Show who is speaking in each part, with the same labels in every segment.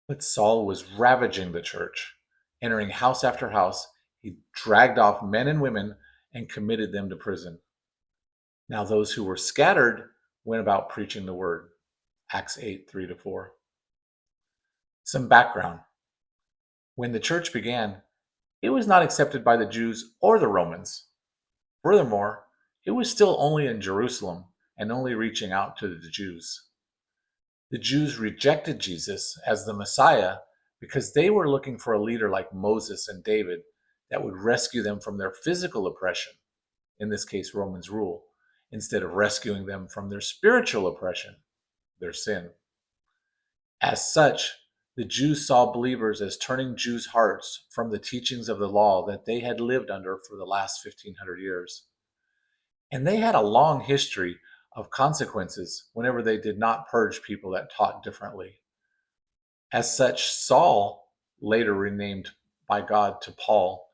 Speaker 1: But Saul was ravaging the church. Entering house after house, he dragged off men and women and committed them to prison. Now those who were scattered went about preaching the word. Acts 8, 3-4. Some background. When the church began, it was not accepted by the Jews or the Romans. Furthermore, it was still only in Jerusalem and only reaching out to the Jews. The Jews rejected Jesus as the Messiah because they were looking for a leader like Moses and David that would rescue them from their physical oppression, in this case, Romans' rule, instead of rescuing them from their spiritual oppression, their sin. As such, the Jews saw believers as turning Jews' hearts from the teachings of the law that they had lived under for the last 1500 years. And they had a long history of consequences whenever they did not purge people that taught differently. As such, Saul, later renamed by God to Paul,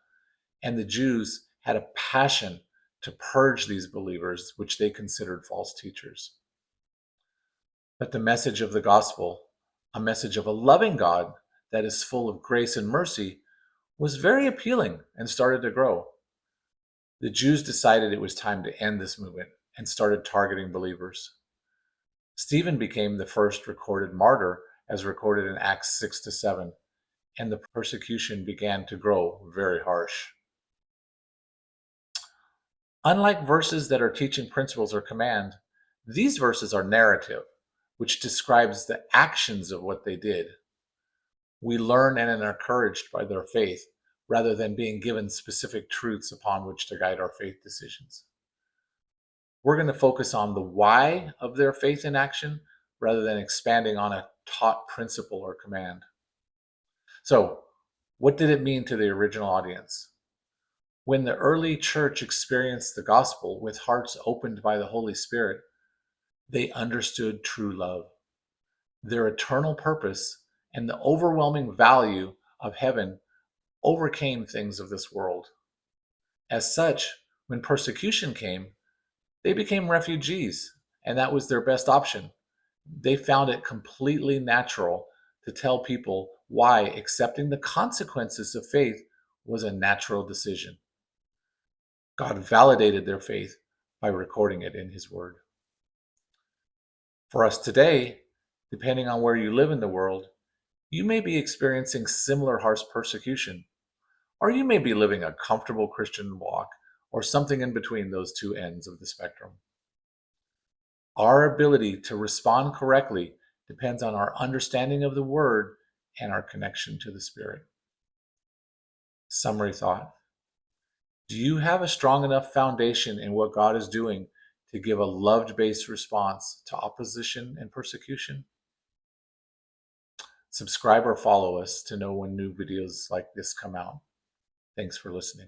Speaker 1: and the Jews had a passion to purge these believers, which they considered false teachers. But the message of the gospel, a message of a loving God that is full of grace and mercy, was very appealing and started to grow. The Jews decided it was time to end this movement and started targeting believers. Stephen became the first recorded martyr, as recorded in Acts 6-7, and the persecution began to grow very harsh. Unlike verses that are teaching principles or command, these verses are narrative, which describes the actions of what they did. We learn and are encouraged by their faith rather than being given specific truths upon which to guide our faith decisions. We're going to focus on the why of their faith in action rather than expanding on a taught principle or command. So, what did it mean to the original audience? When the early church experienced the gospel with hearts opened by the Holy Spirit, they understood true love, their eternal purpose, and the overwhelming value of heaven overcame things of this world. As such, when persecution came, they became refugees, and that was their best option. They found it completely natural to tell people why accepting the consequences of faith was a natural decision. God validated their faith by recording it in His Word. For us today, depending on where you live in the world, you may be experiencing similar harsh persecution, or you may be living a comfortable Christian walk, or something in between those two ends of the spectrum. Our ability to respond correctly depends on our understanding of the Word and our connection to the Spirit. Summary thought. Do you have a strong enough foundation in what God is doing to give a love-based response to opposition and persecution? Subscribe or follow us to know when new videos like this come out. Thanks for listening.